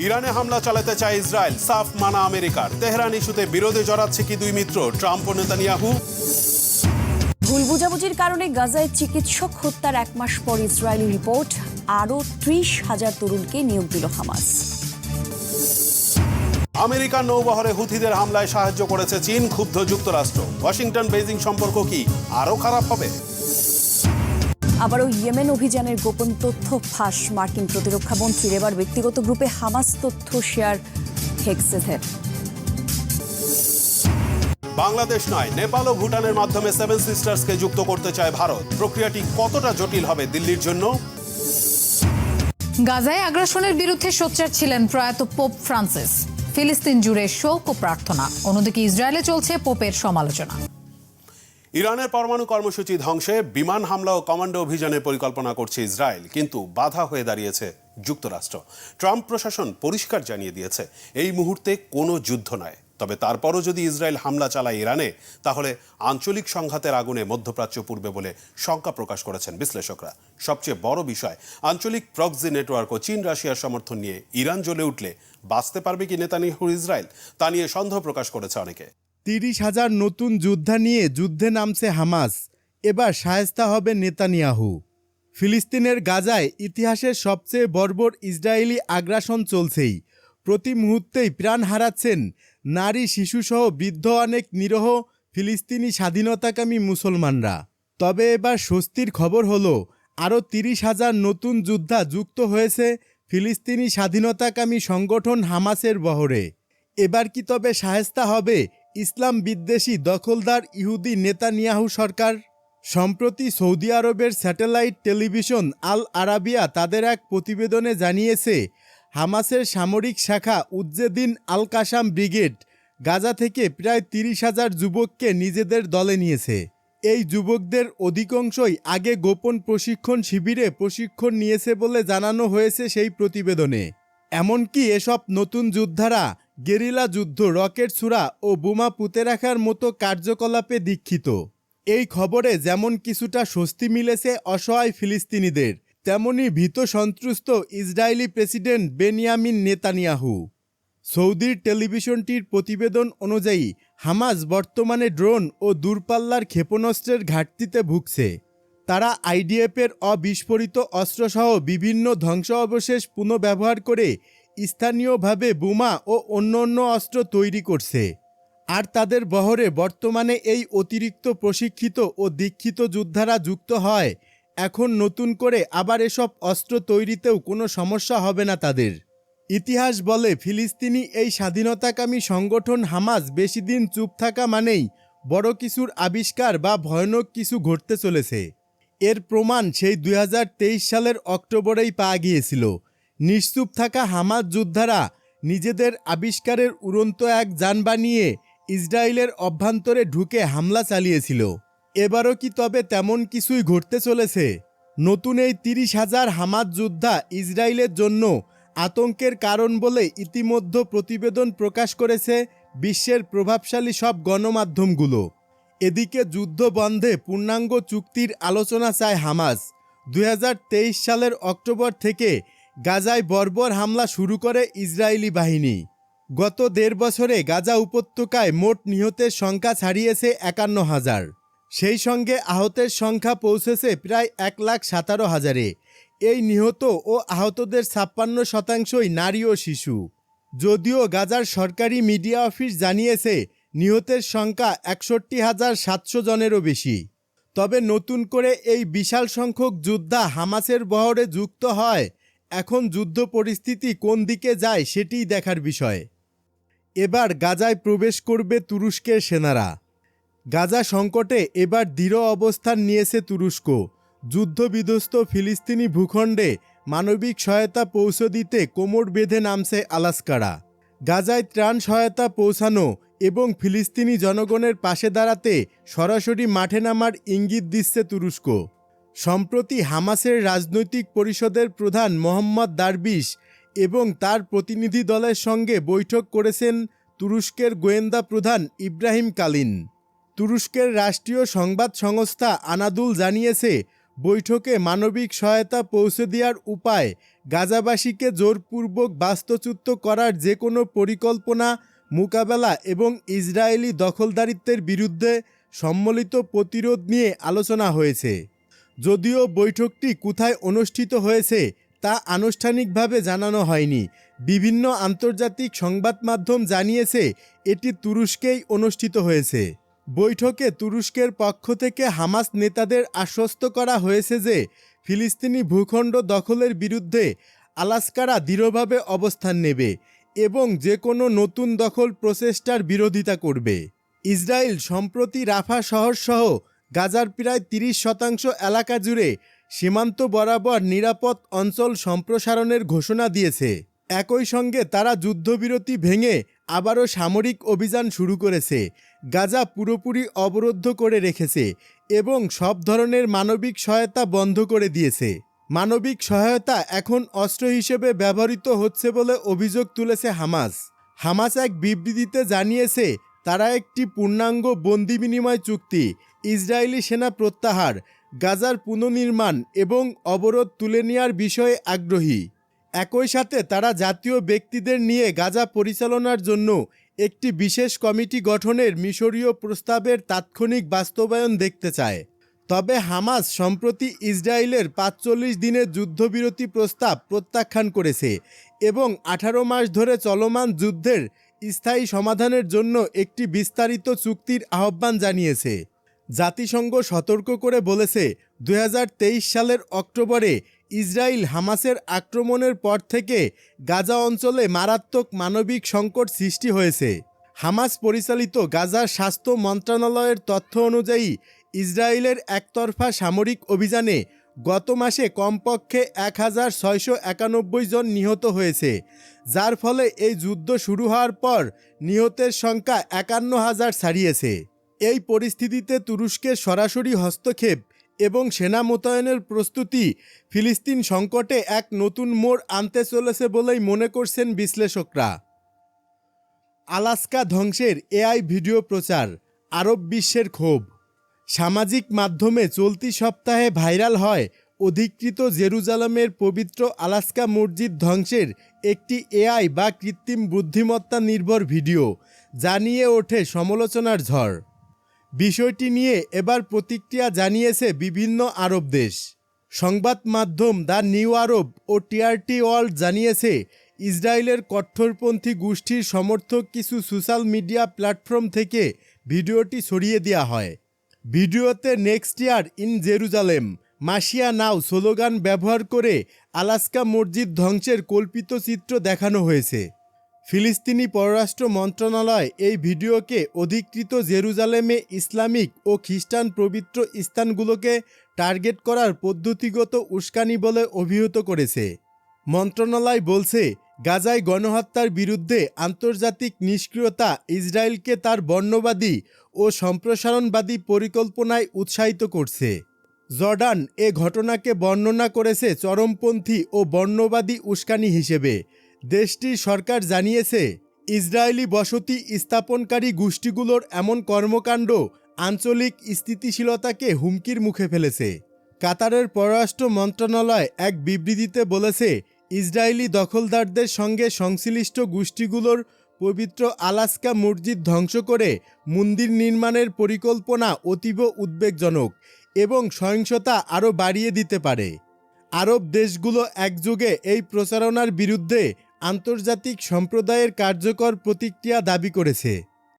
ইরানে হামলা চালাতে চায় ইসরায়েল, সাফ মানা আমেরিকার। তেহরান ইস্যুতে বিরোধে জড়াচ্ছে কি দুই মিত্র, ট্রাম্প ও নেতানিয়াহু? ভুল বুঝাবুঝির কারণে গাজায় চিকিৎসক হত্যার 1 মাস পর ইসরায়েলি রিপোর্ট, আরও 30,000 তরুণকে নিয়োগ দিল হামাস। আমেরিকার নৌবহরে হুথিদের হামলায় সাহায্য করেছে চীন, ক্ষুব্ধ যুক্তরাষ্ট্র। ওয়াশিংটন বেইজিং সম্পর্ক কি আরও খারাপ হবে? আবারও ইয়েমেন অভিযানের গোপন তথ্য ফাঁস মার্কিন প্রতিরক্ষা মন্ত্রীর। এবার ব্যক্তিগত গ্রুপে হামাস তথ্য শেয়ার হেক্সেথের। বাংলাদেশ নয়, নেপাল ও ভুটানের মাধ্যমে সেভেন সিস্টার্সকে যুক্ত করতে চায় ভারত। প্রক্রিয়াটি কতটা জটিল হবে দিল্লির জন্য? গাজায় আগ্রাসনের বিরুদ্ধে সোচ্চার ছিলেন প্রয়াত পোপ ফ্রান্সিস। ফিলিস্তিন জুড়ে শোক ও প্রার্থনা। অন্যদিকে ইসরায়েলে চলছে পোপের সমালোচনা। ইরানের পরমাণু কর্মসূচি ধ্বংসে বিমান হামলা ও কমান্ডো অভিযানের পরিকল্পনা করছে ইসরায়েল, কিন্তু বাধা হয়ে দাঁড়িয়েছে যুক্তরাষ্ট্র। ট্রাম্প প্রশাসন পরিষ্কার জানিয়ে দিয়েছে, এই মুহূর্তে কোনো যুদ্ধ নয়। তবে তারপরও যদি ইসরায়েল হামলা চালায় ইরানে, তাহলে আঞ্চলিক সংঘাতের আগুনে মধ্যপ্রাচ্য পূর্বে বলে শঙ্কা প্রকাশ করেছেন বিশ্লেষকরা। সবচেয়ে বড় বিষয়, আঞ্চলিক প্রক্সি নেটওয়ার্ক ও চীন রাশিয়ার সমর্থন নিয়ে ইরান জ্বলে উঠলে বাঁচতে পারবে কি নেতানিয়াহুর ইসরায়েল, তা নিয়ে সন্দেহ প্রকাশ করেছে অনেকে। 30,000 নতুন যোদ্ধা নিয়ে যুদ্ধে নামছে হামাস। এবার শায়েস্তা হবে নেতানিয়াহু। ফিলিস্তিনের গাজায় ইতিহাসের সবচেয়ে বর্বর ইসরায়েলি আগ্রাসন চলছেই। প্রতি মুহূর্তেই প্রাণ হারাচ্ছেন নারী, শিশুসহ বৃদ্ধ অনেক নিরীহ ফিলিস্তিনি স্বাধীনতাকামী মুসলমানরা। তবে এবার স্বস্তির খবর হলো, আরও 30,000 নতুন যোদ্ধা যুক্ত হয়েছে ফিলিস্তিনি স্বাধীনতাকামী সংগঠন হামাসের বহরে। এবার কি তবে শায়েস্তা হবে ইসলাম বিদ্বেষী দখলদার ইহুদি নেতানিয়াহু সরকার? সম্প্রতি সৌদি আরবের স্যাটেলাইট টেলিভিশন আল আরাবিয়া তাদের এক প্রতিবেদনে জানিয়েছে, হামাসের সামরিক শাখা উজ্জেদিন আল কাসাম ব্রিগেড গাজা থেকে প্রায় 30,000 যুবককে নিজেদের দলে নিয়েছে। এই যুবকদের অধিকাংশই আগে গোপন প্রশিক্ষণ শিবিরে প্রশিক্ষণ নিয়েছে বলে জানানো হয়েছে সেই প্রতিবেদনে। এমনকি এসব নতুন যোদ্ধারা গেরিলা যুদ্ধ, রকেট ছোড়া ও বোমা পুঁতে রাখার মতো কার্যকলাপে দীক্ষিত। এই খবরে যেমন কিছুটা স্বস্তি মিলেছে অসহায় ফিলিস্তিনিদের, তেমনি ভীত সন্ত্রস্ত ইসরায়েলি প্রেসিডেন্ট বেনিয়ামিন নেতানিয়াহু। সৌদির টেলিভিশনটির প্রতিবেদন অনুযায়ী হামাস বর্তমানে ড্রোন ও দূরপাল্লার ক্ষেপণাস্ত্রের ঘাটতিতে ভুগছে। তারা আইডিএফের অবিস্ফোরিত অস্ত্রসহ বিভিন্ন ধ্বংস অবশেষ পুনঃব্যবহার করে স্থানীয়ভাবে বোমা ও অন্যান্য অস্ত্র তৈরি করছে। আর তাদের বহরে বর্তমানে এই অতিরিক্ত প্রশিক্ষিত ও দীক্ষিত যোদ্ধারা যুক্ত হয়। এখন নতুন করে আবার এসব অস্ত্র তৈরিতেও কোনো সমস্যা হবে না তাদের। ইতিহাস বলে, ফিলিস্তিনি এই স্বাধীনতাকামী সংগঠন হামাস বেশি দিন চুপ থাকা মানেই বড় কিছুর আবিষ্কার বা ভয়ানক কিছু ঘটতে চলেছে। এর প্রমাণ সেই 2023 সালের অক্টোবরেই পাওয়া গিয়েছিল। নিশ্চুপ থাকা হামাস যোদ্ধারা নিজেদের আবিষ্কারের উড়ন্ত এক যান বানিয়ে ইসরায়েলের অভ্যন্তরে ঢুকে হামলা চালিয়েছিল। এবারও কি তবে তেমন কিছুই ঘটতে চলেছে? নতুন এই 30,000 হামাস যোদ্ধা ইসরায়েলের জন্য আতঙ্কের কারণ বলে ইতিমধ্যে প্রতিবেদন প্রকাশ করেছে বিশ্বের প্রভাবশালী সব গণমাধ্যমগুলো। এদিকে যুদ্ধ বন্ধে পূর্ণাঙ্গ চুক্তির আলোচনা চায় হামাস। 2023 সালের অক্টোবর থেকে গাজায় বর্বর হামলা শুরু করে ইসরায়েলি বাহিনী। গত 1.5 বছরে গাজা উপত্যকায় মোট নিহতের সংখ্যা ছাড়িয়েছে 51,000। সেই সঙ্গে আহতের সংখ্যা পৌঁছেছে প্রায় 1,17,000-এ। এই নিহত ও আহতদের 56% নারী ও শিশু। যদিও গাজার সরকারি মিডিয়া অফিস জানিয়েছে নিহতের সংখ্যা 61,700 জনেরও বেশি। তবে নতুন করে এই বিশাল সংখ্যক যোদ্ধা হামাসের বহরে যুক্ত হয়। এখন যুদ্ধ পরিস্থিতি কোন দিকে যায় সেটিই দেখার বিষয়। এবার গাজায় প্রবেশ করবে তুরস্কের সেনারা। গাজা সংকটে এবার দৃঢ় অবস্থান নিয়েছে তুরস্ক। যুদ্ধবিধ্বস্ত ফিলিস্তিনি ভূখণ্ডে মানবিক সহায়তা পৌঁছে দিতে কোমর বেঁধে নামছে আলাস্কারা। গাজায় ত্রাণ সহায়তা পৌঁছানো এবং ফিলিস্তিনি জনগণের পাশে দাঁড়াতে সরাসরি মাঠে নামার ইঙ্গিত দিচ্ছে তুরস্ক। সম্প্রতি হামাসের রাজনৈতিক পরিষদের প্রধান মোহাম্মদ দারবিশ এবং তার প্রতিনিধি দলের সঙ্গে বৈঠক করেছেন তুরস্কের গোয়েন্দা প্রধান ইব্রাহিম কালিন। তুরস্কের রাষ্ট্রীয় সংবাদ সংস্থা আনাদুল জানিয়েছে, বৈঠকে মানবিক সহায়তা পৌঁছে দেওয়ার উপায়, গাজাবাসীকে জোরপূর্বক বাস্তুচ্যুত করার যে কোনো পরিকল্পনা মোকাবেলা এবং ইসরায়েলি দখলদারিত্বের বিরুদ্ধে সম্মিলিত প্রতিরোধ নিয়ে আলোচনা হয়েছে। যদিও বৈঠকটি কোথায় অনুষ্ঠিত হয়েছে তা আনুষ্ঠানিকভাবে জানানো হয়নি, বিভিন্ন আন্তর্জাতিক সংবাদ মাধ্যম জানিয়েছে এটি তুরস্কেই অনুষ্ঠিত হয়েছে। বৈঠকে তুরস্কের পক্ষ থেকে হামাস নেতাদের আশ্বস্ত করা হয়েছে যে ফিলিস্তিনি ভূখণ্ড দখলের বিরুদ্ধে আলাস্কারা দৃঢ়ভাবে অবস্থান নেবে এবং যে কোনো নতুন দখল প্রচেষ্টার বিরোধিতা করবে। ইসরায়েল সম্প্রতি রাফা শহরসহ গাজার প্রায় 30% এলাকা জুড়ে সীমান্ত বরাবর নিরাপদ অঞ্চল সম্প্রসারণের ঘোষণা দিয়েছে। একই সঙ্গে তারা যুদ্ধবিরতি ভেঙে আবারও সামরিক অভিযান শুরু করেছে, গাজা পুরোপুরি অবরুদ্ধ করে রেখেছে এবং সব ধরনের মানবিক সহায়তা বন্ধ করে দিয়েছে। মানবিক সহায়তা এখন অস্ত্র হিসেবে ব্যবহৃত হচ্ছে বলে অভিযোগ তুলেছে হামাস। হামাস এক বিবৃতিতে জানিয়েছে তারা একটি পূর্ণাঙ্গ বন্দি বিনিময় চুক্তি, ইসরায়েলি সেনা প্রত্যাহার, গাজার পুনর্নির্মাণ এবং অবরোধ তুলে নেওয়ার বিষয়ে আগ্রহী। একই সাথে তারা জাতীয় ব্যক্তিদের নিয়ে গাজা পরিচালনার জন্য একটি বিশেষ কমিটি গঠনের মিশরীয় প্রস্তাবের তাৎক্ষণিক বাস্তবায়ন দেখতে চায়। তবে হামাস সম্প্রতি ইসরায়েলের 45 দিনের যুদ্ধবিরতি প্রস্তাব প্রত্যাখ্যান করেছে এবং 18 মাস ধরে চলমান যুদ্ধের স্থায়ী সমাধানের জন্য একটি বিস্তারিত চুক্তির আহ্বান জানিয়েছে। জাতিসংঘ সতর্ক করে বলেছে 2023 সালের অক্টোবরে ইসরায়েল হামাসের আক্রমণের পর থেকে গাজা অঞ্চলে মারাত্মক মানবিক সংকট সৃষ্টি হয়েছে। হামাস পরিচালিত গাজার স্বাস্থ্য মন্ত্রণালয়ের তথ্য অনুযায়ী ইসরায়েলের একতরফা সামরিক অভিযানে গত মাসে কমপক্ষে 1691 জন নিহত হয়েছে, যার ফলে এই যুদ্ধ শুরু হওয়ার পর নিহতের সংখ্যা 51,000 ছাড়িয়েছে। এই পরিস্থিতিতে তুরস্কের সরাসরি হস্তক্ষেপ এবং সেনা মোতায়েনের প্রস্তুতি ফিলিস্তিন সংকটে এক নতুন মোড় আনতে চলেছে বলেই মনে করছেন বিশ্লেষকরা। আলাস্কা ধ্বংসের এআই ভিডিও প্রচার, আরব বিশ্বের ক্ষোভ। সামাজিক মাধ্যমে চলতি সপ্তাহে ভাইরাল হয় অধিকৃত জেরুজালেমের পবিত্র আলাস্কা মসজিদ ধ্বংসের একটি এআই বা কৃত্রিম বুদ্ধিমত্তা নির্ভর ভিডিও, যা নিয়ে ওঠে সমালোচনার ঝড়। বিষয়টি নিয়ে এবার প্রতিক্রিয়া জানিয়েছে বিভিন্ন আরব দেশ। সংবাদ মাধ্যম দ্য নিউ আরব ও টিআরটি ওয়ার্ল্ড জানিয়েছে ইসরায়েলের কট্টরপন্থী গোষ্ঠীর সমর্থক কিছু সোশ্যাল মিডিয়া প্ল্যাটফর্ম থেকে ভিডিওটি সরিয়ে দেওয়া হয়। ভিডিওতে next year in Jerusalem, Masia now slogan ব্যবহার করে আলাস্কা মসজিদ ধ্বংসের কল্পিত চিত্র দেখানো হয়েছে। ফিলিস্তিনি পররাষ্ট্র মন্ত্রণালয় এই ভিডিওকে অধিকৃত জেরুজালেমে ইসলামিক ও খ্রিস্টান পবিত্র স্থানগুলোকে টার্গেট করার পদ্ধতিগত উস্কানি বলে অভিহিত করেছে। মন্ত্রণালয় বলছে, গাজায় গণহত্যার বিরুদ্ধে আন্তর্জাতিক নিষ্ক্রিয়তা ইসরায়েলকে তার বর্ণবাদী ও সম্প্রসারণবাদী পরিকল্পনায় উৎসাহিত করছে। জর্ডান এ ঘটনাকে বর্ণনা করেছে চরমপন্থী ও বর্ণবাদী উস্কানি হিসেবে। দেশটির সরকার জানিয়েছে ইসরায়েলি বসতি স্থাপনকারী গোষ্ঠীগুলোর এমন কর্মকাণ্ড আঞ্চলিক স্থিতিশীলতাকে হুমকির মুখে ফেলেছে। কাতারের পররাষ্ট্র মন্ত্রণালয় এক বিবৃতিতে বলেছে, ইসরায়েলি দখলদারদের সঙ্গে সংশ্লিষ্ট গোষ্ঠীগুলোর পবিত্র আলাস্কা মসজিদ ধ্বংস করে মন্দির নির্মাণের পরিকল্পনা অতীব উদ্বেগজনক এবং সহিংসতা আরও বাড়িয়ে দিতে পারে। আরব দেশগুলো একযোগে এই প্রচারণার বিরুদ্ধে আন্তর্জাতিক সম্প্রদায়ের কার্যকর প্রতিক্রিয়া দাবি করেছে।